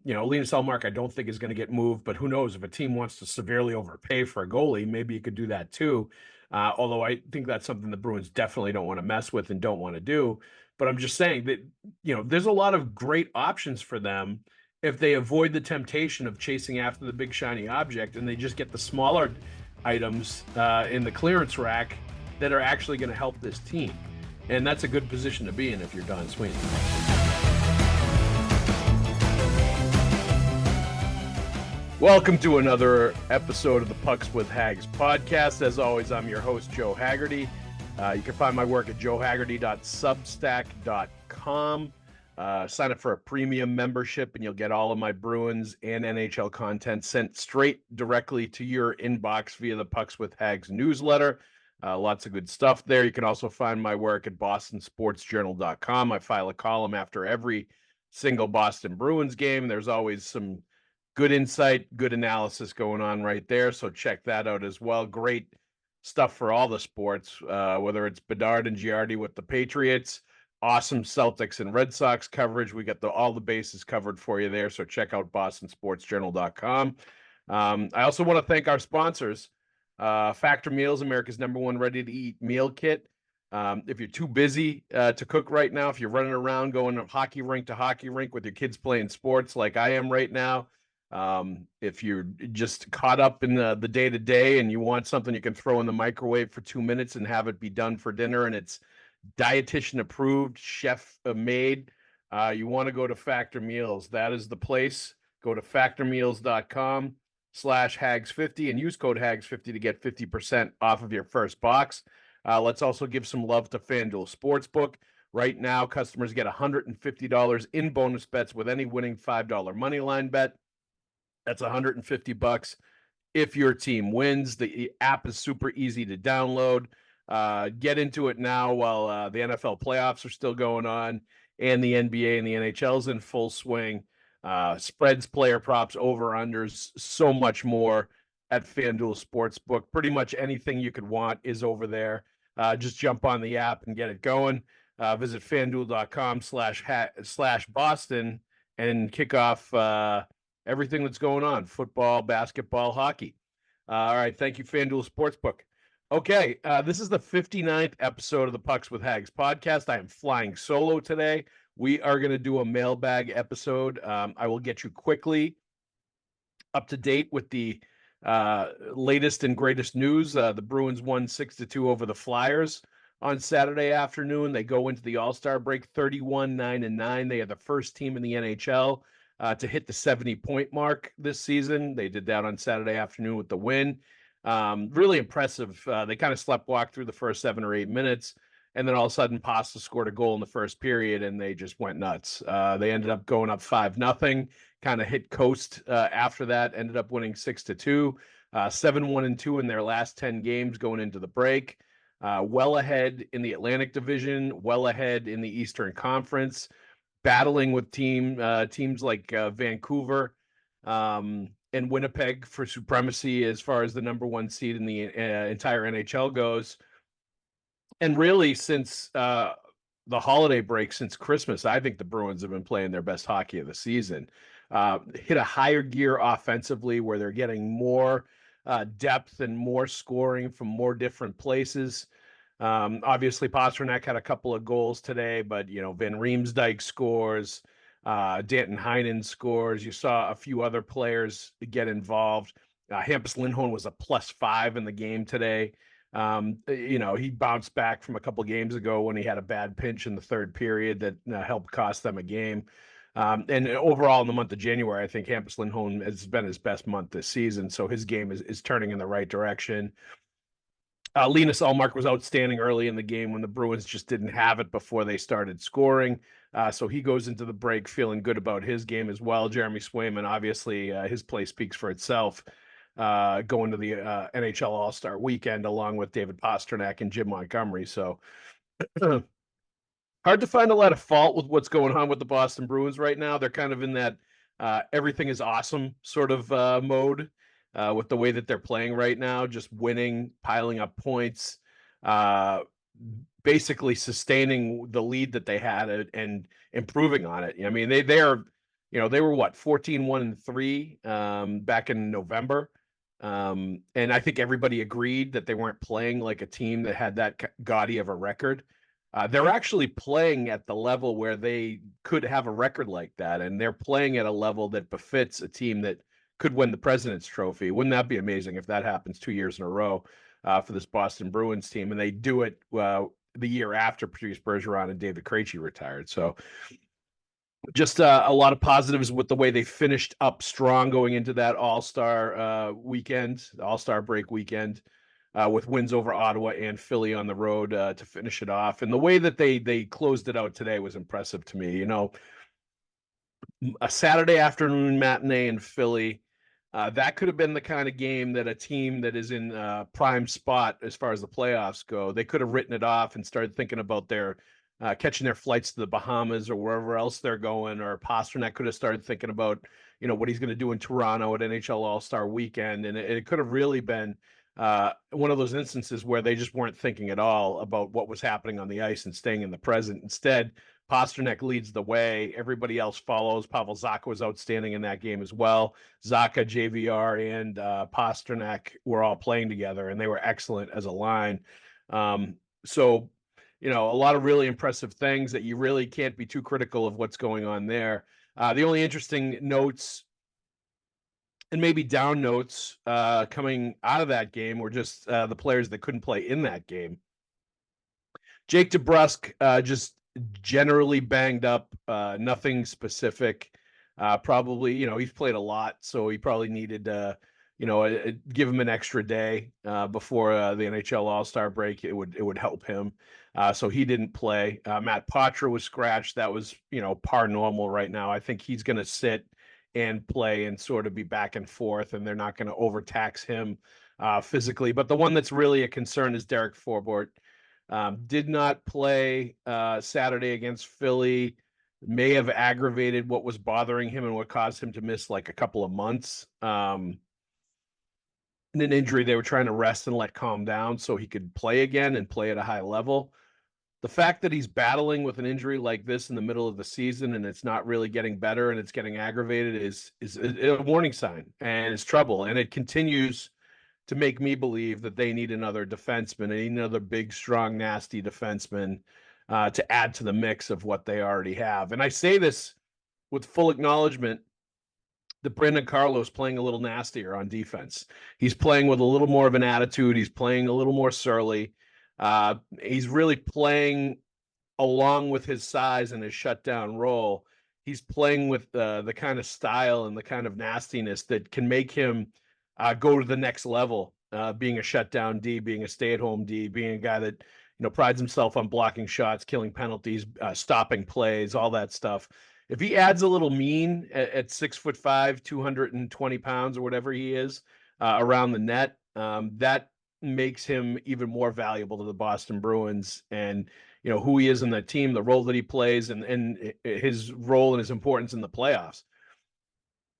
Linus Ullmark, I don't think is going to get moved, but who knows if a team wants to severely overpay for a goalie, maybe you could do that too. Although I think that's something the Bruins definitely don't want to mess with and don't want to do. But I'm just saying that, there's a lot of great options for them if they avoid the temptation of chasing after the big shiny object and they just get the smaller items in the clearance rack that are actually going to help this team. And that's a good position to be in if you're Don Sweeney. Welcome to another episode of the Pucks With Haggs podcast. As always, I'm your host, Joe Haggerty. You can find my work at joehaggerty.substack.com. Sign up for a premium membership and you'll get all of my Bruins and NHL content sent straight directly to your inbox via the Pucks With Haggs newsletter. Lots of good stuff there. You can also find my work at bostonsportsjournal.com. I file a column after every single Boston Bruins game. There's always some good insight, good analysis going on right there. So check that out as well. Great stuff for all the sports, whether it's Bedard and Giardi with the Patriots, awesome Celtics and Red Sox coverage. We got all the bases covered for you there. So check out bostonsportsjournal.com. I also want to thank our sponsors, Factor Meals, America's #1 ready-to-eat meal kit. If you're too busy to cook right now, if you're running around going from hockey rink to hockey rink with your kids playing sports like I am right now, if you're just caught up in the day-to-day and you want something you can throw in the microwave for 2 minutes and have it be done for dinner and it's dietitian approved, chef made, you want to go to Factor Meals. That is the place. Go to factormeals.com/Hags50 and use code Hags50 to get 50% off of your first box. Let's also give some love to FanDuel Sportsbook. Right now, customers get $150 in bonus bets with any winning $5 money line bet. That's $150 if your team wins. The app is super easy to download. Get into it now while the NFL playoffs are still going on and the NBA and the NHL is in full swing. Spreads, player props, over-unders, so much more at FanDuel Sportsbook. Pretty much anything you could want is over there. Just jump on the app and get it going. Visit FanDuel.com/Boston and kick off everything that's going on: football, basketball, hockey. All right. Thank you, FanDuel Sportsbook. Okay. This is the 59th episode of the Pucks with Haggs podcast. I am flying solo today. We are going to do a mailbag episode. I will get you quickly up to date with the latest and greatest news. The Bruins won 6-2 over the Flyers on Saturday afternoon. They go into the All-Star break 31-9-9. They are the first team in the NHL to hit the 70-point mark this season. They did that on Saturday afternoon with the win. Really impressive. They kind of sleptwalked through the first 7 or 8 minutes, and then all of a sudden Pasta scored a goal in the first period, and they just went nuts. They ended up going up 5-0, kind of hit coast after that, ended up winning 6-2, 7-1-2 in their last 10 games going into the break. Well ahead in the Atlantic Division, well ahead in the Eastern Conference, battling with teams like Vancouver and Winnipeg for supremacy as far as the #1 seed in the entire NHL goes. And really, since the holiday break, since Christmas, I think the Bruins have been playing their best hockey of the season. Hit a higher gear offensively where they're getting more depth and more scoring from more different places. Obviously, Pastrnak had a couple of goals today, but, Van Riemsdyk scores, Danton Heinen scores. You saw a few other players get involved. Hampus Lindholm was a +5 in the game today. He bounced back from a couple games ago when he had a bad pinch in the third period that helped cost them a game. And overall in the month of January, I think Hampus Lindholm has been his best month this season. So his game is turning in the right direction. Linus Ullmark was outstanding early in the game when the Bruins just didn't have it before they started scoring. So he goes into the break feeling good about his game as well. Jeremy Swayman, obviously, his play speaks for itself. Going to the NHL All-Star weekend along with David Pastrnak and Jim Montgomery. So hard to find a lot of fault with what's going on with the Boston Bruins right now. They're kind of in that everything is awesome sort of mode. With the way that they're playing right now, just winning, piling up points, basically sustaining the lead that they had and improving on it. I mean, they are they were what, 14-1-3 back in November. And I think everybody agreed that they weren't playing like a team that had that gaudy of a record. They're actually playing at the level where they could have a record like that, and they're playing at a level that befits a team that could win the President's Trophy. Wouldn't that be amazing if that happens 2 years in a row for this Boston Bruins team, and they do it the year after Patrice Bergeron and David Krejci retired. So just a lot of positives with the way they finished up strong going into that All-Star weekend, All-Star break weekend, with wins over Ottawa and Philly on the road to finish it off. And the way that they closed it out today was impressive to me. A Saturday afternoon matinee in Philly, that could have been the kind of game that a team that is in prime spot as far as the playoffs go, they could have written it off and started thinking about their catching their flights to the Bahamas or wherever else they're going. Or Pastrnak could have started thinking about, what he's going to do in Toronto at NHL All-Star Weekend. And it could have really been one of those instances where they just weren't thinking at all about what was happening on the ice and staying in the present. Instead, Pastrnak leads the way. Everybody else follows. Pavel Zacha was outstanding in that game as well. Zacha, JVR, and Pastrnak were all playing together, and they were excellent as a line. So a lot of really impressive things that you really can't be too critical of what's going on there. The only interesting notes and maybe down notes coming out of that game were just the players that couldn't play in that game. Jake DeBrusk just generally banged up, nothing specific. Probably, he's played a lot, so he probably needed give him an extra day before the NHL All-Star break. It would help him. So he didn't play. Matt Poitras was scratched. That was, par normal right now. I think he's going to sit and play and sort of be back and forth, and they're not going to overtax him physically. But the one that's really a concern is Derek Forbort. Did not play Saturday against Philly. May have aggravated what was bothering him and what caused him to miss like a couple of months. An injury they were trying to rest and let calm down so he could play again and play at a high level. The fact that he's battling with an injury like this in the middle of the season and it's not really getting better and it's getting aggravated is a warning sign, and it's trouble. And it continues to make me believe that they need another defenseman, they need another big, strong, nasty defenseman to add to the mix of what they already have. And I say this with full acknowledgement that Brandon Carlo's playing a little nastier on defense. He's playing with a little more of an attitude. He's playing a little more surly. He's really playing along with his size and his shutdown role. He's playing with the kind of style and the kind of nastiness that can make him go to the next level, being a shutdown D, being a stay-at-home D, being a guy that prides himself on blocking shots, killing penalties, stopping plays, all that stuff. If he adds a little mean at 6'5", 220 pounds or whatever he is around the net, that makes him even more valuable to the Boston Bruins. And who he is in the team, the role that he plays, and his role and his importance in the playoffs.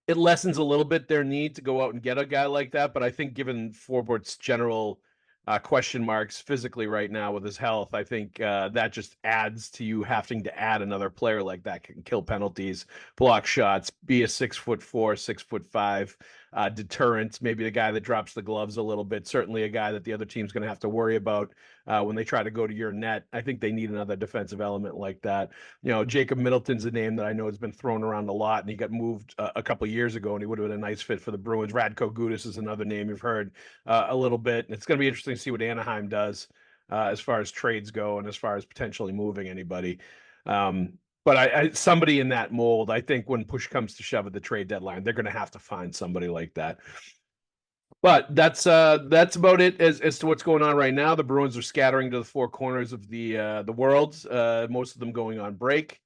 It lessens a little bit their need to go out and get a guy like that. But I think given Forbort's general question marks physically right now with his health, I think that just adds to you having to add another player like that can kill penalties, block shots, be a 6'4", 6'5" deterrent, maybe the guy that drops the gloves a little bit, certainly a guy that the other team's going to have to worry about when they try to go to your net. I think they need another defensive element like that. Jacob Middleton's a name that I know has been thrown around a lot, and he got moved a couple of years ago, and he would have been a nice fit for the Bruins. Radko Gudas is another name you've heard a little bit. And it's going to be interesting to see what Anaheim does as far as trades go and as far as potentially moving anybody. But somebody in that mold, I think when push comes to shove at the trade deadline, they're going to have to find somebody like that. But that's about it as to what's going on right now. The Bruins are scattering to the four corners of the world, most of them going on break.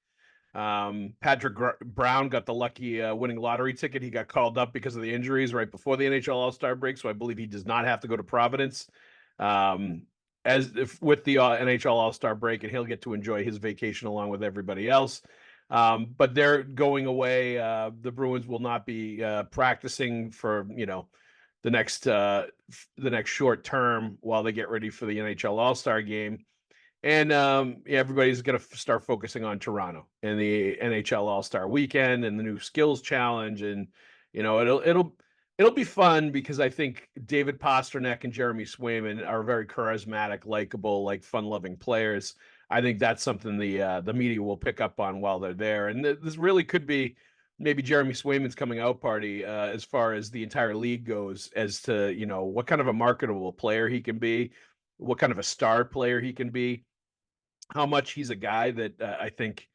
Patrick Brown got the lucky winning lottery ticket. He got called up because of the injuries right before the NHL All-Star break, so I believe he does not have to go to Providence as if with the NHL All-Star break, and he'll get to enjoy his vacation along with everybody else. But they're going away. The Bruins will not be practicing for the next short term while they get ready for the NHL All-Star game. And yeah, everybody's going to start focusing on Toronto and the NHL All-Star Weekend and the new Skills Challenge, and it'll be fun because I think David Pastrnak and Jeremy Swayman are very charismatic, likable, like fun-loving players. I think that's something the media will pick up on while they're there, and this really could be maybe Jeremy Swayman's coming out party as far as the entire league goes, as to what kind of a marketable player he can be, what kind of a star player he can be, how much he's a guy that I think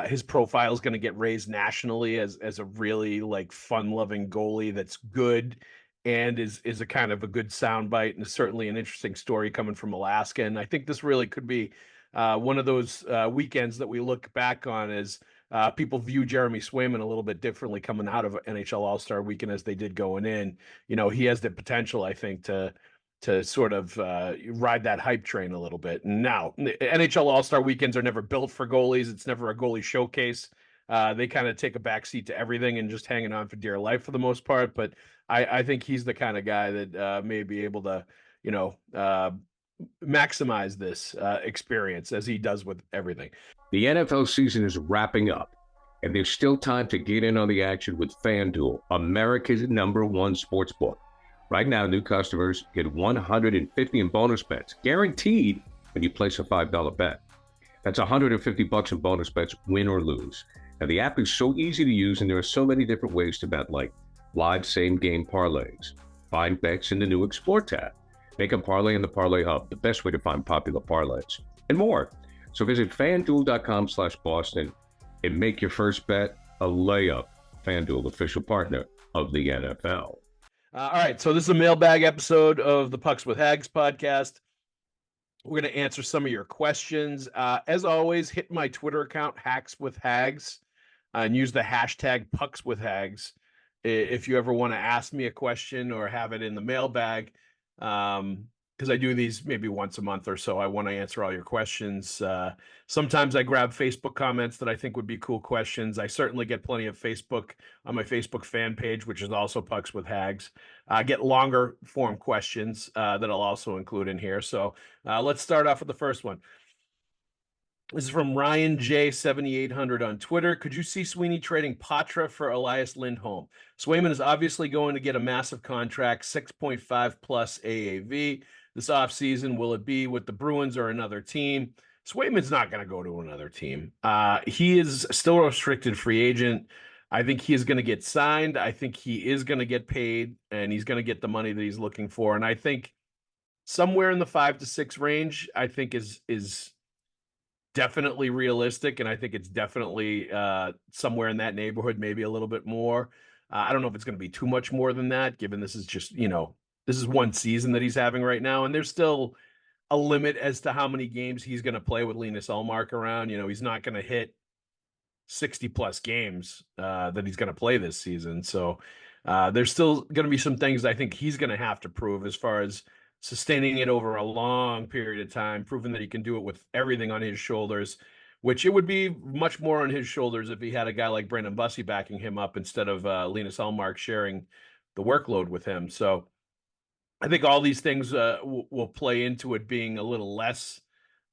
his profile is going to get raised nationally as a really like fun loving goalie that's good and is a kind of a good soundbite, and is certainly an interesting story coming from Alaska. And I think this really could be one of those weekends that we look back on as people view Jeremy Swayman a little bit differently coming out of NHL All-Star Weekend as they did going in. He has the potential, I think, to sort of ride that hype train a little bit. And now, NHL All-Star Weekends are never built for goalies. It's never a goalie showcase. They kind of take a backseat to everything and just hanging on for dear life for the most part. But I think he's the kind of guy that may be able to, maximize this experience as he does with everything. The NFL season is wrapping up, and there's still time to get in on the action with FanDuel, America's #1 sportsbook. Right now, new customers get $150 in bonus bets, guaranteed when you place a $5 bet. That's $150 in bonus bets, win or lose. Now, the app is so easy to use, and there are so many different ways to bet, like live same-game parlays, find bets in the new Explore tab, make a parlay in the Parlay Hub, the best way to find popular parlays, and more. So visit FanDuel.com/Boston and make your first bet a layup. FanDuel, official partner of the NFL. All right, so this is a mailbag episode of the Pucks with Haggs podcast. We're going to answer some of your questions. As always, hit my Twitter account, Hacks with Haggs, and use the hashtag Pucks with Haggs if you ever want to ask me a question or have it in the mailbag. Because I do these maybe once a month or so. I want to answer all your questions. Sometimes I grab Facebook comments that I think would be cool questions. I certainly get plenty of Facebook on my Facebook fan page, which is also Pucks with Haggs. I get longer form questions that I'll also include in here. So let's start off with the first one. This is from Ryan J7800 on Twitter. Could you see Sweeney trading Patra for Elias Lindholm? Swayman is obviously going to get a massive contract, 6.5 plus AAV. This offseason, will it be with the Bruins or another team? Swayman's not going to go to another team. He is still a restricted free agent. I think he is going to get signed. I think he is going to get paid, and he's going to get the money that he's looking for. And I think somewhere in the 5 to 6 range, I think is definitely realistic, and I think it's definitely somewhere in that neighborhood, maybe a little bit more. I don't know if it's going to be too much more than that, given this is just, this is one season that he's having right now, and there's still a limit as to how many games he's going to play with Linus Ullmark around. He's not going to hit 60 plus games that he's going to play this season. So there's still going to be some things I think he's going to have to prove as far as sustaining it over a long period of time, proving that he can do it with everything on his shoulders, which it would be much more on his shoulders if he had a guy like Brandon Bussi backing him up instead of Linus Ullmark sharing the workload with him. So I think all these things will play into it being a little less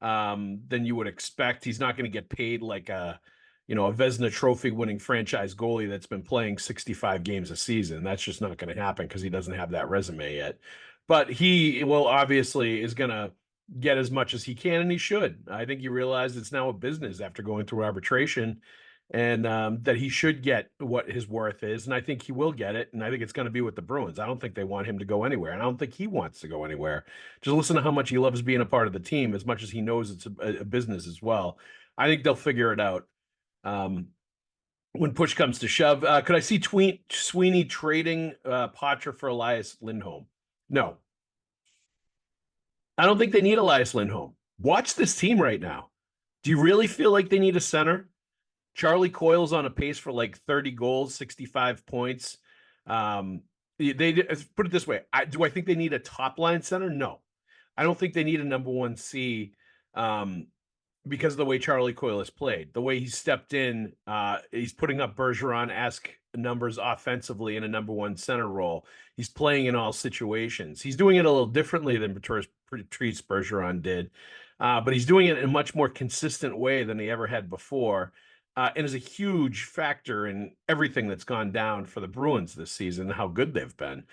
than you would expect. He's not going to get paid like a Vezina Trophy winning franchise goalie that's been playing 65 games a season. That's just not going to happen because he doesn't have that resume yet. But he obviously is going to get as much as he can, and he should. I think he realized it's now a business after going through arbitration, and that he should get what his worth is, and I think he will get it, and I think it's going to be with the Bruins. I don't think they want him to go anywhere, and I don't think he wants to go anywhere. Just listen to how much he loves being a part of the team, as much as he knows it's a business as well. I think they'll figure it out when push comes to shove. Could I see Sweeney trading Patra for Elias Lindholm? No. I don't think they need Elias Lindholm. Watch this team right now. Do you really feel like they need a center? Charlie Coyle's on a pace for like 30 goals, 65 points. They put it this way. Do I think they need a top line center? No. I don't think they need a number 1C because of the way Charlie Coyle has played, the way he stepped in. He's putting up Bergeron-esque numbers offensively in a number one center role. He's playing in all situations. He's doing it a little differently than Patrice Bergeron did, but he's doing it in a much more consistent way than he ever had before, and is a huge factor in everything that's gone down for the Bruins this season, how good they've been.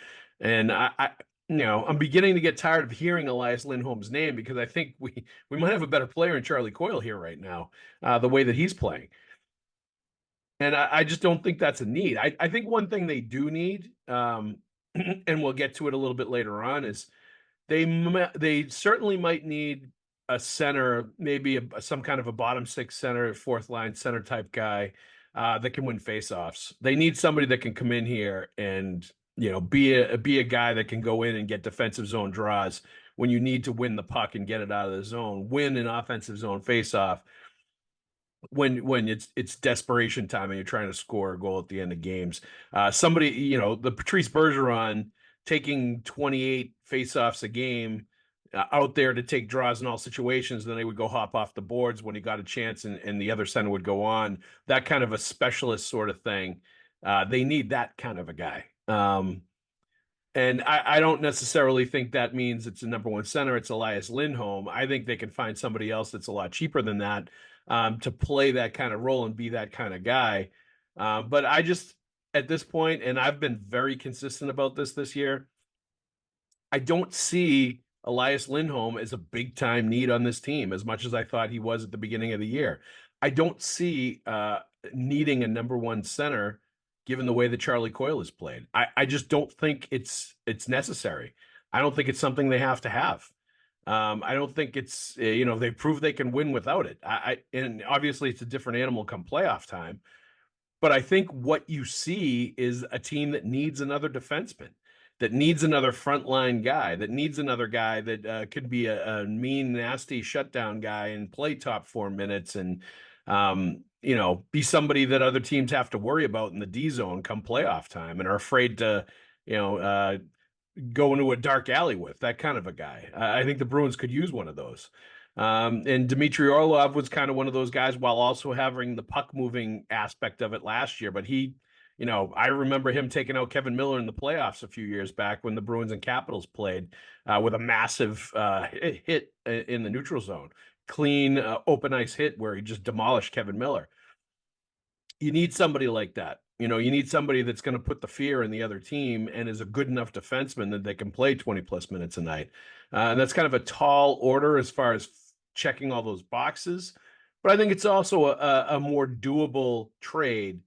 And I'm beginning to get tired of hearing Elias Lindholm's name because I think we might have a better player in Charlie Coyle here right now, the way that he's playing. And I just don't think that's a need. I think one thing they do need, and we'll get to it a little bit later on, is they certainly might need a center, maybe some kind of a bottom six center, fourth line center type guy that can win faceoffs. They need somebody that can come in here and be a guy that can go in and get defensive zone draws when you need to win the puck and get it out of the zone, win an offensive zone faceoff when it's desperation time and you're trying to score a goal at the end of games. Somebody, the Patrice Bergeron taking 28 faceoffs a game out there to take draws in all situations, then they would go hop off the boards when he got a chance and the other center would go on. That kind of a specialist sort of thing. They need that kind of a guy. And I don't necessarily think that means it's a number one center. It's Elias Lindholm. I think they can find somebody else that's a lot cheaper than that to play that kind of role and be that kind of guy. But I just, at this point, and I've been very consistent about this year, I don't see Elias Lindholm as a big time need on this team as much as I thought he was at the beginning of the year. I don't see needing a number one center given the way that Charlie Coyle has played. I just don't think it's necessary. I don't think it's something they have to have. I don't think it's, they prove they can win without it. And obviously it's a different animal come playoff time, but I think what you see is a team that needs another defenseman, that needs another frontline guy, that needs another guy that could be a mean, nasty shutdown guy and play top 4 minutes and, be somebody that other teams have to worry about in the D zone come playoff time and are afraid to, go into a dark alley with, that kind of a guy. I think the Bruins could use one of those. And Dmitry Orlov was kind of one of those guys while also having the puck moving aspect of it last year. But he, I remember him taking out Kevin Miller in the playoffs a few years back when the Bruins and Capitals played with a massive hit in the neutral zone. Clean, open ice hit where he just demolished Kevin Miller. You need somebody like that. You need somebody that's going to put the fear in the other team and is a good enough defenseman that they can play 20 plus minutes a night. And that's kind of a tall order as far as checking all those boxes. But I think it's also a more doable trade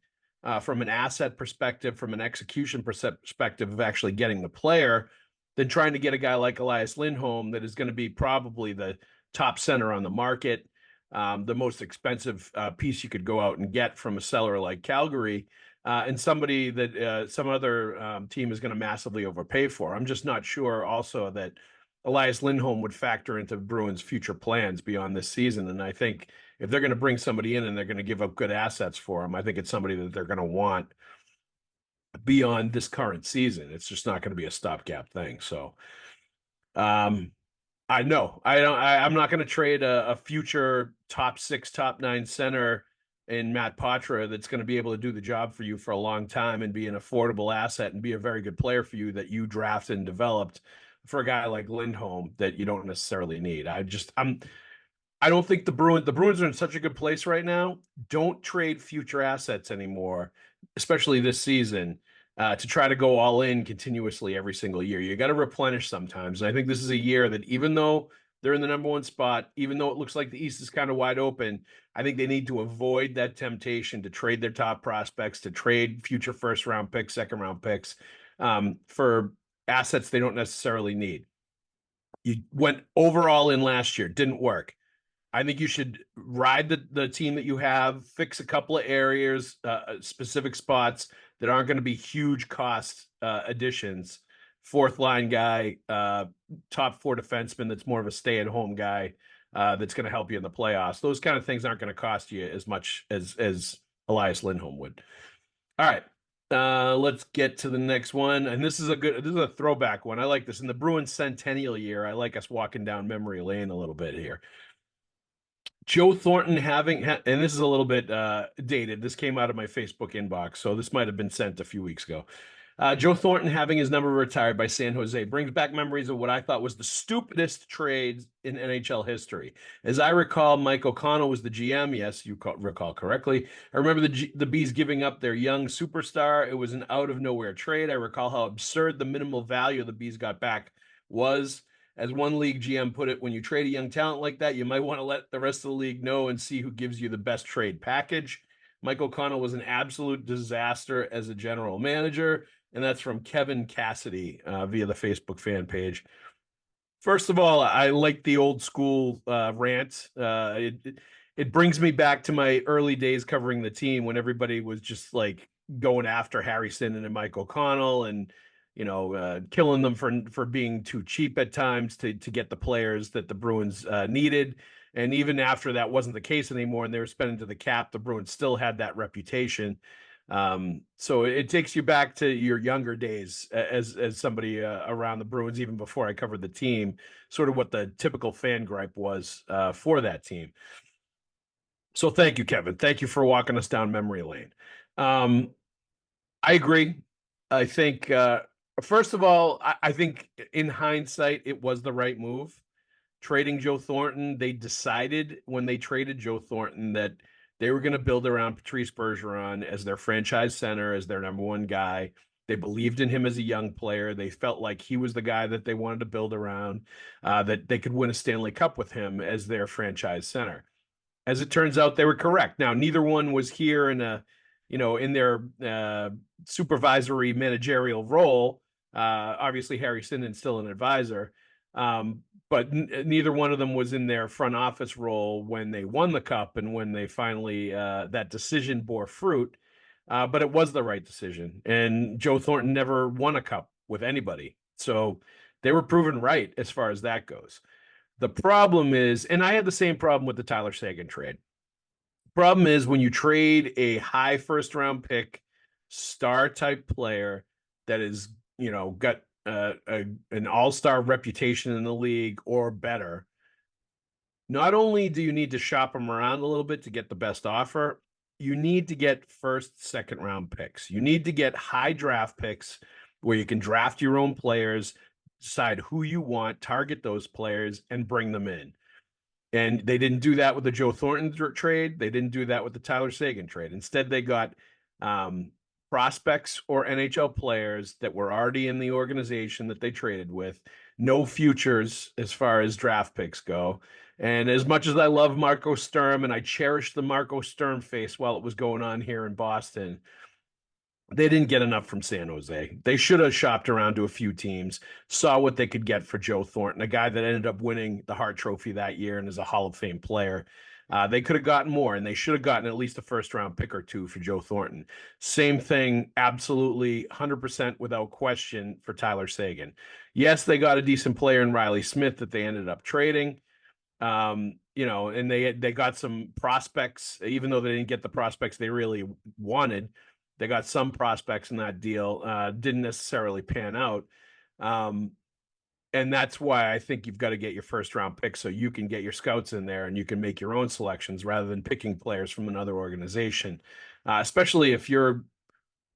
from an asset perspective, from an execution perspective of actually getting the player than trying to get a guy like Elias Lindholm that is going to be probably the top center on the market, the most expensive piece you could go out and get from a seller like Calgary, and somebody that some other team is going to massively overpay for. I'm just not sure also that Elias Lindholm would factor into Bruins' future plans beyond this season. And I think if they're going to bring somebody in and they're going to give up good assets for him, I think it's somebody that they're going to want beyond this current season. It's just not going to be a stopgap thing. So, I know I'm not going to trade a future top 6, top 9 center in Matt Patra that's going to be able to do the job for you for a long time and be an affordable asset and be a very good player for you that you drafted and developed for a guy like Lindholm that you don't necessarily need. I don't think the Bruins are in such a good place right now. Don't trade future assets anymore, especially this season, to try to go all in continuously every single year. You got to replenish sometimes. And I think this is a year that even though they're in the number one spot, even though it looks like the East is kind of wide open, I think they need to avoid that temptation to trade their top prospects, to trade future first round picks, second round picks for assets they don't necessarily need. You went overall in last year, didn't work. I think you should ride the team that you have, fix a couple of areas, specific spots that aren't going to be huge cost additions. Fourth line guy, top 4 defenseman that's more of a stay-at-home guy that's going to help you in the playoffs. Those kind of things aren't going to cost you as much as Elias Lindholm would. All right. Let's get to the next one. And this is a throwback one. I like this. In the Bruins centennial year, I like us walking down memory lane a little bit here. Joe Thornton and this is a little bit dated. This came out of my Facebook inbox, so this might have been sent a few weeks ago. Joe Thornton having his number retired by San Jose brings back memories of what I thought was the stupidest trade in NHL history. As I recall, Mike O'Connell was the GM. Yes, you recall correctly. I remember the Bees giving up their young superstar. It was an out of nowhere trade. I recall how absurd the minimal value the Bees got back was. As one league GM put it, when you trade a young talent like that, you might want to let the rest of the league know and see who gives you the best trade package. Mike O'Connell was an absolute disaster as a general manager, and that's from Kevin Cassidy via the Facebook fan page. First of all, I like the old school rant. It brings me back to my early days covering the team when everybody was just like going after Harry Sinden and Mike O'Connell and killing them for being too cheap at times to get the players that the Bruins needed. And even after that wasn't the case anymore, and they were spending to the cap, the Bruins still had that reputation. So it takes you back to your younger days as somebody around the Bruins, even before I covered the team, sort of what the typical fan gripe was for that team. So thank you, Kevin. Thank you for walking us down memory lane. I agree. I think, first of all, I think in hindsight, it was the right move. Trading Joe Thornton, they decided when they traded Joe Thornton that they were going to build around Patrice Bergeron as their franchise center, as their number one guy. They believed in him as a young player. They felt like he was the guy that they wanted to build around, that they could win a Stanley Cup with him as their franchise center. As it turns out, they were correct. Now, neither one was here in their supervisory managerial role. Obviously, Harry Sinden's still an advisor. But neither one of them was in their front office role when they won the cup and when they finally that decision bore fruit. But it was the right decision. And Joe Thornton never won a cup with anybody. So they were proven right as far as that goes. The problem is, and I had the same problem with the Tyler Seguin trade. Problem is when you trade a high first round pick, star type player that is, got an all-star reputation in the league or better, not only do you need to shop them around a little bit to get the best offer, you need to get first, second round picks. You need to get high draft picks where you can draft your own players, decide who you want, target those players, and bring them in. And they didn't do that with the Joe Thornton trade. They didn't do that with the Tyler Seguin trade. Instead, they got prospects or NHL players that were already in the organization that they traded with, no futures as far as draft picks go. And as much as I love Marco Sturm and I cherished the Marco Sturm face while it was going on here in Boston, they didn't get enough from San Jose. They should have shopped around to a few teams, saw what they could get for Joe Thornton, a guy that ended up winning the Hart Trophy that year and is a Hall of Fame player. They could have gotten more, and they should have gotten at least a first-round pick or two for Joe Thornton. Same thing, absolutely 100% without question for Tyler Seguin. Yes, they got a decent player in Riley Smith that they ended up trading. And they got some prospects, even though they didn't get the prospects they really wanted. They got some prospects in that deal, didn't necessarily pan out. And that's why I think you've got to get your first round pick so you can get your scouts in there and you can make your own selections rather than picking players from another organization, especially if you're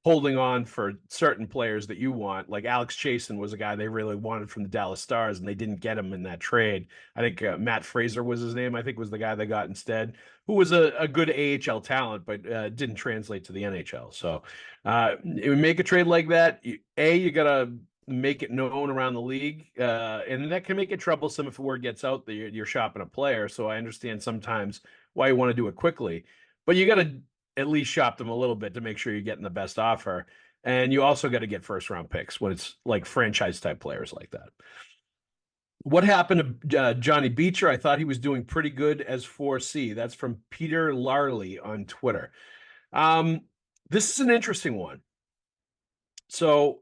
holding on for certain players that you want. Like Alex Chasen was a guy they really wanted from the Dallas Stars, and they didn't get him in that trade. I think Matt Fraser was his name. I think was the guy they got instead, who was a good AHL talent, but didn't translate to the NHL. So it would make a trade like that. You got to make it known around the league, and that can make it troublesome if word gets out that you're shopping a player. So I understand sometimes why you want to do it quickly, but you got to at least shop them a little bit to make sure you're getting the best offer. And you also got to get first round picks when it's like franchise type players like that. What happened to Johnny Beecher? I thought he was doing pretty good as 4C. That's from Peter Larley on Twitter. This is an interesting one. So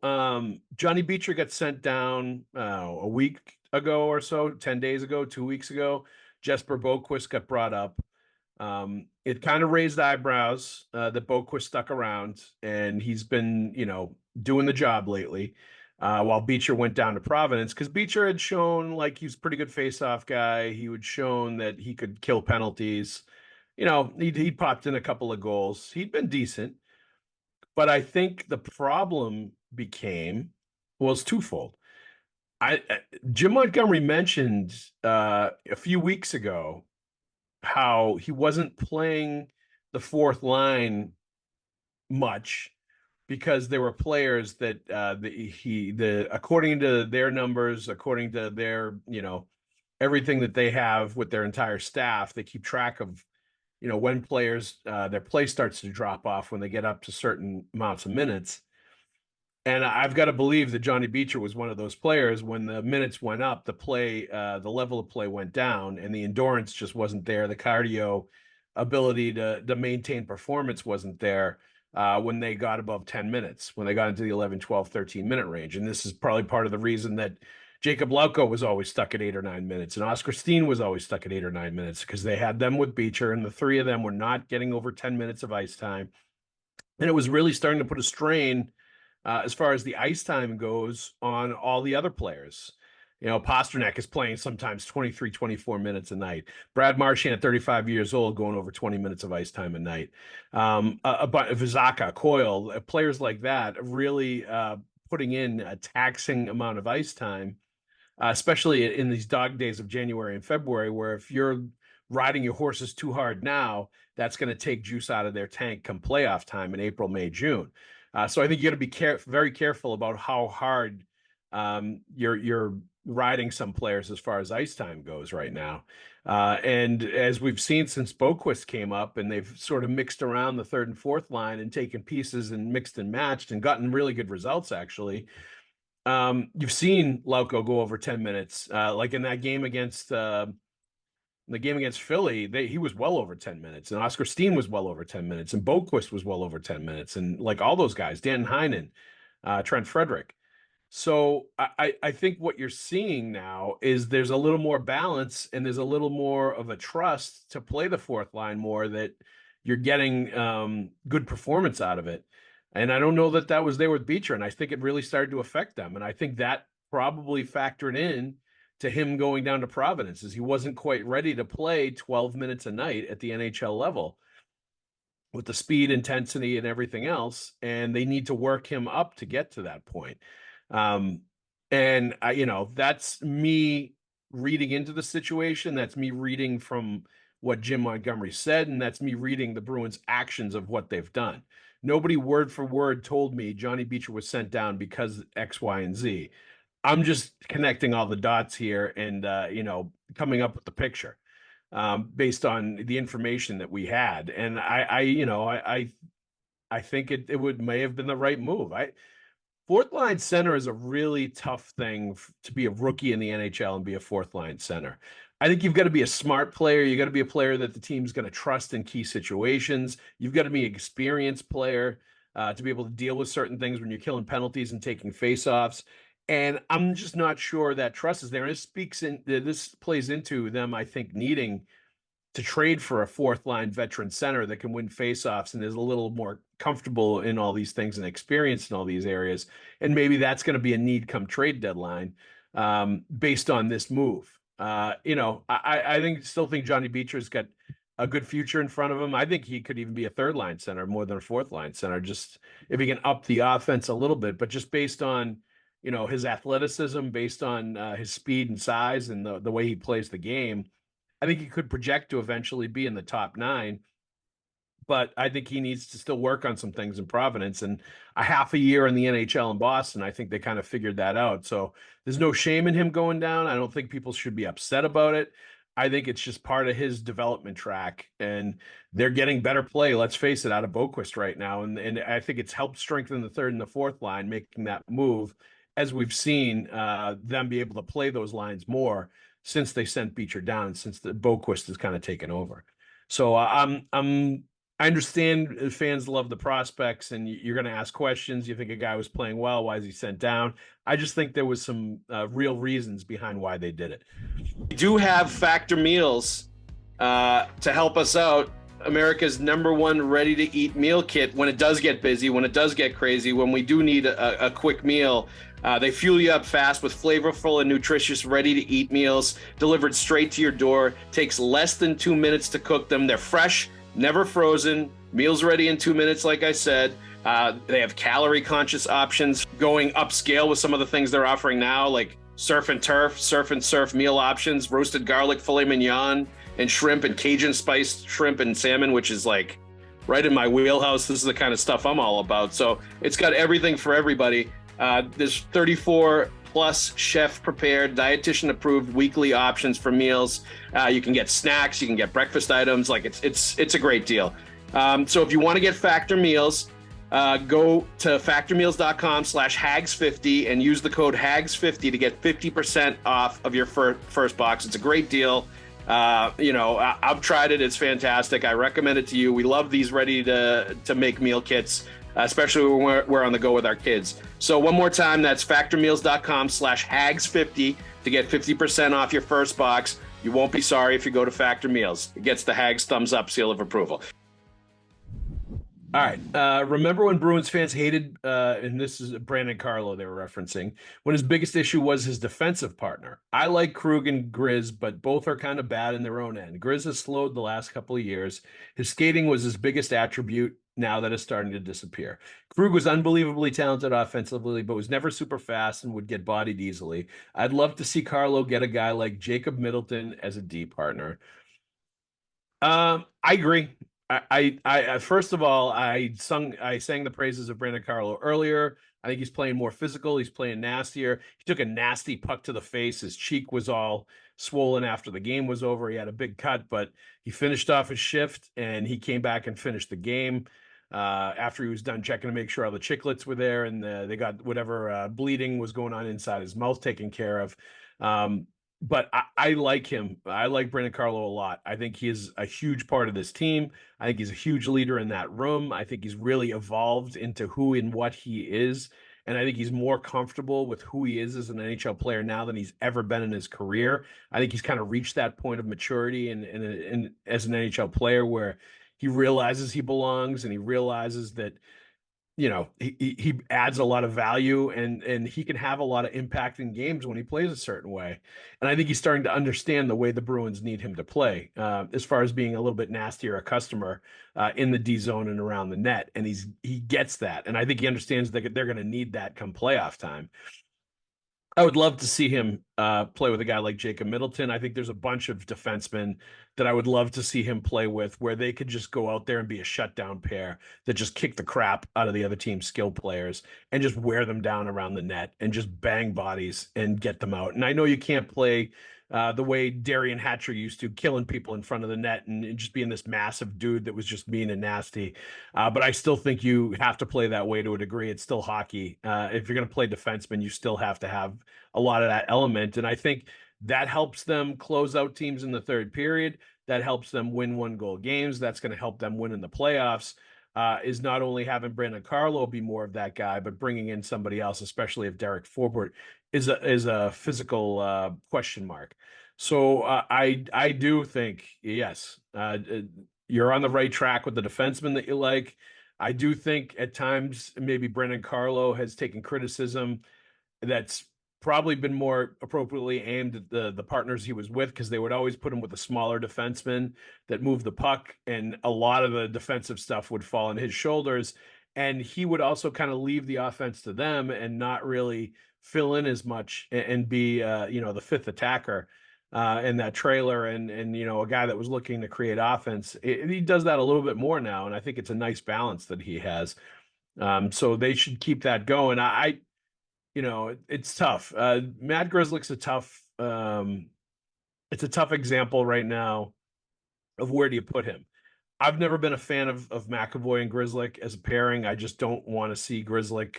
Johnny Beecher got sent down a week ago or so, 10 days ago, 2 weeks ago. Jesper Boquist got brought up. It kind of raised eyebrows that Boquist stuck around, and he's been, doing the job lately. while Beecher went down to Providence, because Beecher had shown like he's a pretty good face-off guy. He had shown that he could kill penalties. He popped in a couple of goals. He'd been decent, but I think the problem was twofold. Jim Montgomery mentioned a few weeks ago how he wasn't playing the fourth line much because there were players that according to their numbers, according to their everything that they have with their entire staff, they keep track of when players their play starts to drop off when they get up to certain amounts of minutes. And I've got to believe that Johnny Beecher was one of those players. When the minutes went up, the level of play went down, and the endurance just wasn't there. The cardio ability to maintain performance wasn't there when they got above 10 minutes, when they got into the 11, 12, 13-minute range. And this is probably part of the reason that Jacob Lauko was always stuck at 8 or 9 minutes, and Oscar Steen was always stuck at 8 or 9 minutes, because they had them with Beecher, and the three of them were not getting over 10 minutes of ice time. And it was really starting to put a strain as far as the ice time goes on all the other players. Pasternak is playing sometimes 23, 24 minutes a night. Brad Marchand at 35 years old going over 20 minutes of ice time a night. Vizaka, Coyle, players like that really putting in a taxing amount of ice time, especially in these dog days of January and February, where if you're riding your horses too hard now, that's going to take juice out of their tank come playoff time in April, May, June. So I think you got to be very careful about how hard you're riding some players as far as ice time goes right now. And as we've seen since Boquist came up, and they've sort of mixed around the third and fourth line and taken pieces and mixed and matched and gotten really good results, actually. You've seen Lauko go over 10 minutes, like in that game against Philly. He was well over 10 minutes, and Oscar Steen was well over 10 minutes, and Boquist was well over 10 minutes, and like all those guys, Dan Heinen, Trent Frederick. So I think what you're seeing now is there's a little more balance, and there's a little more of a trust to play the fourth line more, that you're getting good performance out of it. And I don't know that was there with Beecher, and I think it really started to affect them. And I think that probably factored in to him going down to Providence, as he wasn't quite ready to play 12 minutes a night at the NHL level with the speed, intensity, and everything else. And they need to work him up to get to that point. And that's me reading into the situation. That's me reading from what Jim Montgomery said, and that's me reading the Bruins' actions of what they've done. Nobody word for word told me Johnny Beecher was sent down because X, Y, and Z. I'm just connecting all the dots here and, coming up with the picture based on the information that we had. And I think it may have been the right move. Fourth line center is a really tough thing to be a rookie in the NHL and be a fourth line center. I think you've got to be a smart player. You got to be a player that the team's going to trust in key situations. You've got to be an experienced player to be able to deal with certain things when you're killing penalties and taking faceoffs. And I'm just not sure that trust is there. And this plays into them, I think, needing to trade for a fourth line veteran center that can win faceoffs and is a little more comfortable in all these things and experienced in all these areas. And maybe that's going to be a need come trade deadline based on this move. I still think Johnny Beecher's got a good future in front of him. I think he could even be a third line center more than a fourth line center, just if he can up the offense a little bit, but just based on, his athleticism, based on his speed and size and the way he plays the game, I think he could project to eventually be in the top 9. But I think he needs to still work on some things in Providence, and a half a year in the NHL in Boston, I think they kind of figured that out. So there's no shame in him going down. I don't think people should be upset about it. I think it's just part of his development track, and they're getting better play, let's face it, out of Boquist right now. And I think it's helped strengthen the third and the fourth line, making that move, as we've seen them be able to play those lines more since they sent Beecher down and since the Boquist has kind of taken over. So I understand fans love the prospects, and you're going to ask questions. You think a guy was playing well, why is he sent down? I just think there was some real reasons behind why they did it. We do have Factor Meals to help us out. America's #1 ready-to-eat meal kit when it does get busy, when it does get crazy, when we do need a quick meal. They fuel you up fast with flavorful and nutritious ready-to-eat meals delivered straight to your door. Takes less than 2 minutes to cook them. They're fresh, never frozen. Meals ready in 2 minutes, like I said. They have calorie-conscious options, going upscale with some of the things they're offering now, like surf and surf meal options, roasted garlic filet mignon, and shrimp and Cajun spiced shrimp and salmon, which is like right in my wheelhouse. This is the kind of stuff I'm all about. So it's got everything for everybody. There's 34 plus chef prepared, dietitian approved weekly options for meals. You can get snacks, you can get breakfast items. Like it's a great deal. So if you want to get Factor meals, go to factormeals.com/Haggs50 and use the code Haggs50 to get 50% off of your first box. It's a great deal. I've tried it. It's fantastic. I recommend it to you. We love these ready to make meal kits, especially when we're on the go with our kids. So one more time, that's factormeals.com/Haggs50 to get 50% off your first box. You won't be sorry if you go to Factor Meals. It gets the Haggs thumbs up seal of approval. All right. Remember when Bruins fans hated, and this is Brandon Carlo they were referencing, when his biggest issue was his defensive partner? I like Krug and Grizz, but both are kind of bad in their own end. Grizz has slowed the last couple of years. His skating was his biggest attribute. Now that is starting to disappear. Krug was unbelievably talented offensively, but was never super fast and would get bodied easily. I'd love to see Carlo get a guy like Jacob Middleton as a D partner. I agree. I first of all, I sang the praises of Brandon Carlo earlier. I think he's playing more physical. He's playing nastier. He took a nasty puck to the face. His cheek was all swollen after the game was over. He had a big cut, but he finished off his shift and he came back and finished the game after he was done checking to make sure all the chiclets were there and they got whatever bleeding was going on inside his mouth taken care of. But I like him. I like Brandon Carlo a lot. I think he is a huge part of this team. I think he's a huge leader in that room. I think he's really evolved into who and what he is. And I think he's more comfortable with who he is as an NHL player now than he's ever been in his career. I think he's kind of reached that point of maturity and as an NHL player where he realizes he belongs and he realizes that he adds a lot of value and he can have a lot of impact in games when he plays a certain way. And I think he's starting to understand the way the Bruins need him to play as far as being a little bit nastier a customer in the D zone and around the net. And he gets that. And I think he understands that they're going to need that come playoff time. I would love to see him play with a guy like Jacob Middleton. I think there's a bunch of defensemen that I would love to see him play with where they could just go out there and be a shutdown pair that just kick the crap out of the other team's skill players and just wear them down around the net and just bang bodies and get them out. And I know you can't play the way Darian Hatcher used to, killing people in front of the net and just being this massive dude that was just mean and nasty. But I still think you have to play that way to a degree. It's still hockey. If you're going to play defenseman, you still have to have a lot of that element. And I think that helps them close out teams in the third period. That helps them win 1-goal games. That's going to help them win in the playoffs. Is not only having Brandon Carlo be more of that guy, but bringing in somebody else, especially if Derek Forbort is a physical question mark. So I do think, yes, you're on the right track with the defenseman that you like. I do think at times maybe Brandon Carlo has taken criticism that's probably been more appropriately aimed at the partners he was with, because they would always put him with a smaller defenseman that moved the puck, and a lot of the defensive stuff would fall on his shoulders, and he would also kind of leave the offense to them and not really fill in as much and be the fifth attacker in that trailer and a guy that was looking to create offense. He does that a little bit more now, and I think it's a nice balance that he has. So they should keep that going. It's tough. Matt Grzelcyk's it's a tough example right now of where do you put him. I've never been a fan of McAvoy and Grzelcyk as a pairing. I just don't want to see Grzelcyk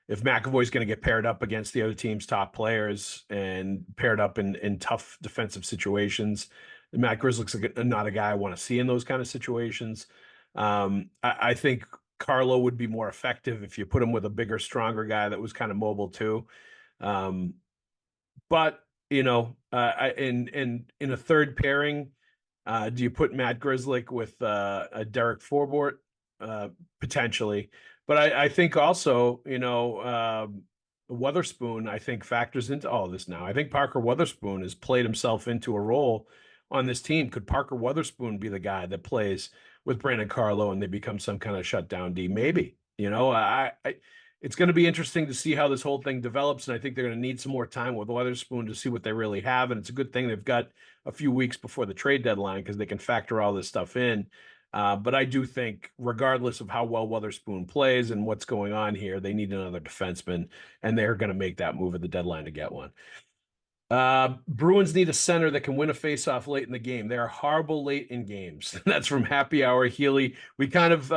if McAvoy's going to get paired up against the other team's top players and paired up in tough defensive situations. Matt Grzelcyk's not a guy I want to see in those kind of situations. I think Carlo would be more effective if you put him with a bigger, stronger guy that was kind of mobile too. But in a third pairing, Do you put Matt Grzelcyk with a Derek Forbort? Potentially. But I think also, Weatherspoon, I think, factors into all this now. I think Parker Weatherspoon has played himself into a role on this team. Could Parker Weatherspoon be the guy that plays with Brandon Carlo and they become some kind of shutdown D? Maybe. It's going to be interesting to see how this whole thing develops, and I think they're going to need some more time with Weatherspoon to see what they really have. And it's a good thing they've got a few weeks before the trade deadline because they can factor all this stuff in. But I do think, regardless of how well Weatherspoon plays and what's going on here, they need another defenseman, and they're going to make that move at the deadline to get one. Bruins need a center that can win a faceoff late in the game. They are horrible late in games. That's from Happy Hour Healy. We kind of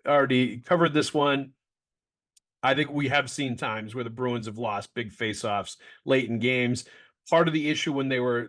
already covered this one. I think we have seen times where the Bruins have lost big faceoffs late in games. Part of the issue when they were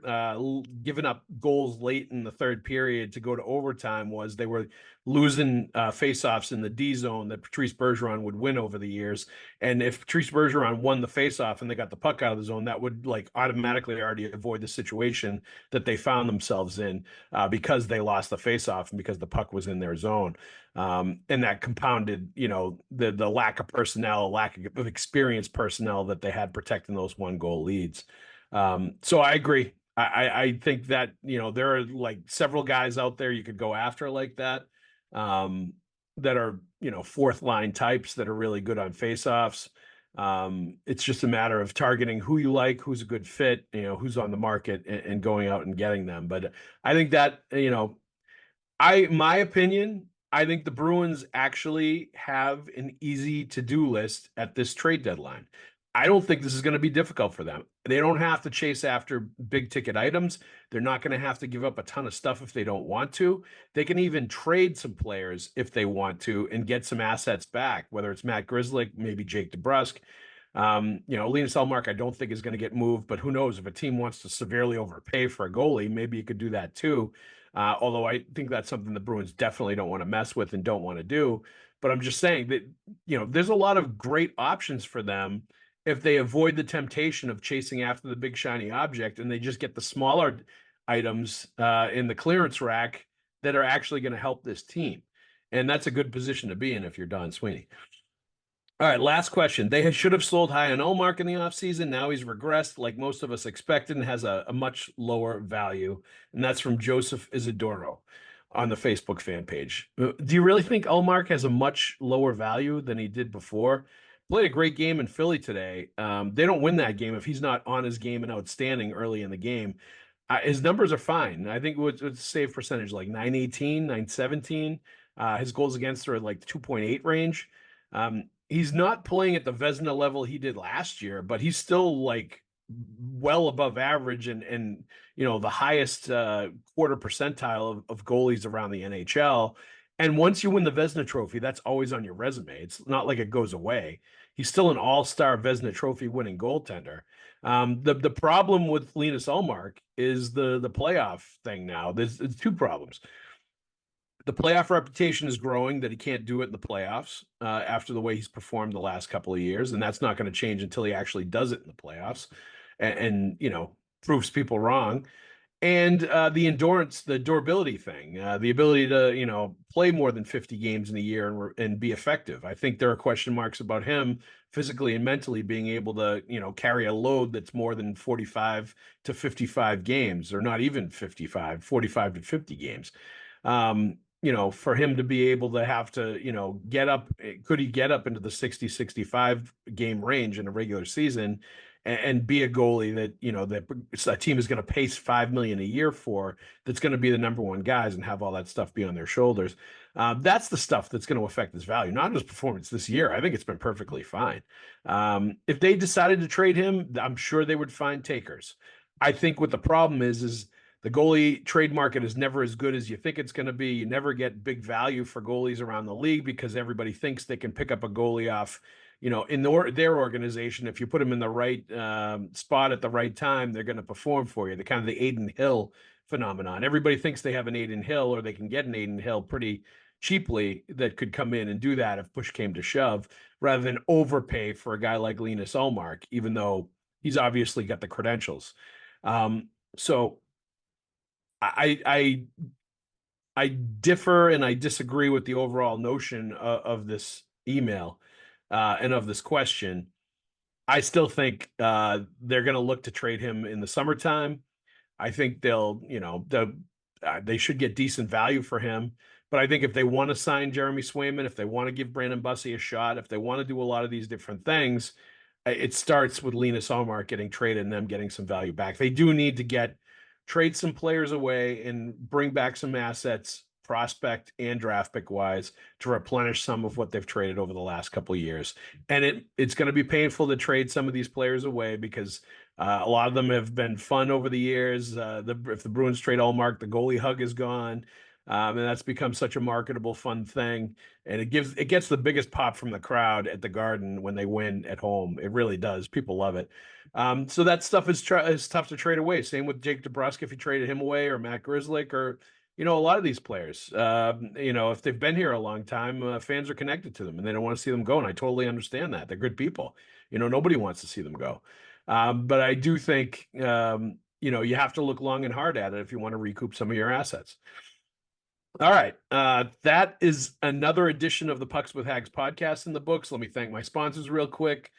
giving up goals late in the third period to go to overtime was they were losing faceoffs in the D zone that Patrice Bergeron would win over the years. And if Patrice Bergeron won the faceoff and they got the puck out of the zone, that would automatically already avoid the situation that they found themselves in because they lost the faceoff and because the puck was in their zone. And that compounded, the lack of personnel, lack of experienced personnel that they had protecting those 1-goal leads. So I agree. I think that, there are several guys out there you could go after like that, that are, fourth line types that are really good on faceoffs. It's just a matter of targeting who you like, who's a good fit, who's on the market and going out and getting them. But I think that, my opinion, I think the Bruins actually have an easy to-do list at this trade deadline. I don't think this is going to be difficult for them. They don't have to chase after big ticket items. They're not going to have to give up a ton of stuff if they don't want to. They can even trade some players if they want to and get some assets back, whether it's Matt Grzelcyk, maybe Jake DeBrusk. Linus Ullmark, I don't think is going to get moved, but who knows if a team wants to severely overpay for a goalie, maybe you could do that too. Although I think that's something the Bruins definitely don't want to mess with and don't want to do. But I'm just saying that, there's a lot of great options for them if they avoid the temptation of chasing after the big shiny object and they just get the smaller items in the clearance rack that are actually going to help this team. And that's a good position to be in if you're Don Sweeney. All right, last question. They should have sold high on Ullmark in the offseason. Now he's regressed like most of us expected and has a much lower value. And that's from Joseph Isidoro on the Facebook fan page. Do you really think Ullmark has a much lower value than he did before? Played a great game in Philly today. They don't win that game if he's not on his game and outstanding early in the game. His numbers are fine. I think it's save percentage like 918, 917. His goals against are like 2.8 range. He's not playing at the Vezina level he did last year, but he's still well above average and the highest quarter percentile of goalies around the NHL. And once you win the Vezina Trophy, that's always on your resume. It's not like it goes away. He's still an all-star Vezina Trophy winning goaltender. The problem with Linus Ullmark is the playoff thing now. There's two problems. The playoff reputation is growing that he can't do it in the playoffs after the way he's performed the last couple of years, and that's not going to change until he actually does it in the playoffs and proves people wrong. And the endurance, the durability thing, the ability to, play more than 50 games in a year and be effective. I think there are question marks about him physically and mentally being able to, carry a load that's more than 45 to 55 games, or not even 45 to 50 games. For him to be able to have to, could he get up into the 60, 65 game range in a regular season and be a goalie that, that a team is going to pay $5 million a year for, that's going to be the number one guys and have all that stuff be on their shoulders. That's the stuff that's going to affect his value, not his performance this year. I think it's been perfectly fine. If they decided to trade him, I'm sure they would find takers. I think what the problem is the goalie trade market is never as good as you think it's going to be. You never get big value for goalies around the league because everybody thinks they can pick up a goalie off, in their organization. If you put them in the right spot at the right time, they're going to perform for you. The kind of the Aiden Hill phenomenon. Everybody thinks they have an Aiden Hill or they can get an Aiden Hill pretty cheaply that could come in and do that if push came to shove, rather than overpay for a guy like Linus Ullmark, even though he's obviously got the credentials. So I differ and I disagree with the overall notion of this email and of this question. I still think they're going to look to trade him in the summertime. I think they should get decent value for him. But I think if they want to sign Jeremy Swayman, if they want to give Brandon Bussey a shot, if they want to do a lot of these different things, it starts with Linus Ullmark getting traded and them getting some value back. They do need to trade some players away and bring back some assets, prospect and draft pick wise, to replenish some of what they've traded over the last couple of years. And it's going to be painful to trade some of these players away because a lot of them have been fun over the years. If the Bruins trade Ullmark, the goalie hug is gone. And that's become such a marketable, fun thing. And it gets the biggest pop from the crowd at the Garden when they win at home. It really does. People love it. So that stuff is tough to trade away. Same with Jake DeBrusk if you traded him away, or Matt Grzelcyk, or a lot of these players. If they've been here a long time, fans are connected to them and they don't want to see them go. And I totally understand that. They're good people. Nobody wants to see them go. But I do think you have to look long and hard at it if you want to recoup some of your assets. All right. That is another edition of the Pucks with Haggs podcast in the books. Let me thank my sponsors real quick.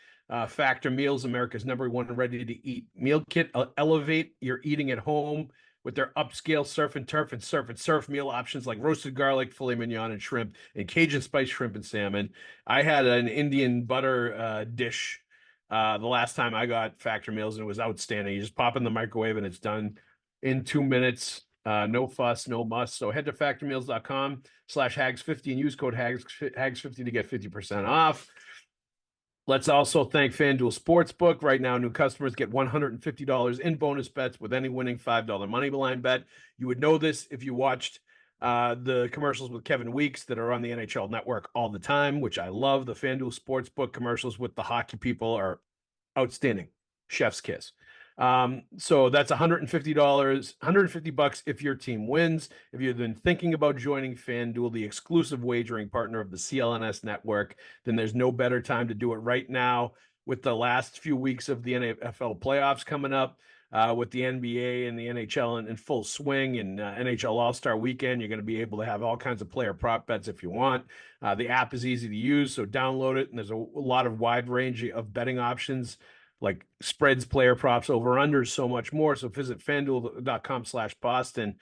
Factor Meals, America's #1 ready-to-eat meal kit. Elevate your eating at home with their upscale surf and turf and surf and surf meal options like roasted garlic, filet mignon, and shrimp, and Cajun spice shrimp and salmon. I had an Indian butter dish the last time I got Factor Meals, and it was outstanding. You just pop in the microwave and it's done in 2 minutes. No fuss, no muss. So head to factormeals.com/Hags50 and use code Hags50 to get 50% off. Let's also thank FanDuel Sportsbook. Right now, new customers get $150 in bonus bets with any winning $5 money line bet. You would know this if you watched the commercials with Kevin Weeks that are on the NHL Network all the time, which I love. The FanDuel Sportsbook commercials with the hockey people are outstanding. Chef's kiss. So that's $150, $150 if your team wins. If you've been thinking about joining FanDuel, the exclusive wagering partner of the CLNS network, then there's no better time to do it right now with the last few weeks of the NFL playoffs coming up, with the NBA and the NHL in full swing, and NHL All-Star Weekend. You're going to be able to have all kinds of player prop bets if you want. The app is easy to use, so download it, and there's a lot of wide range of betting options, like spreads, player props, over-unders, so much more. So visit fanduel.com/Boston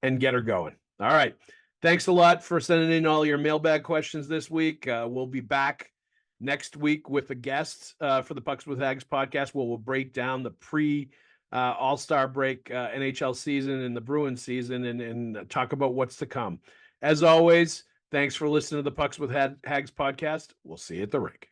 and get her going. All right. Thanks a lot for sending in all your mailbag questions this week. We'll be back next week with a guest for the Pucks with Haggs podcast, where we'll break down the All-Star break NHL season and the Bruins season and talk about what's to come. As always, thanks for listening to the Pucks with Haggs podcast. We'll see you at the rink.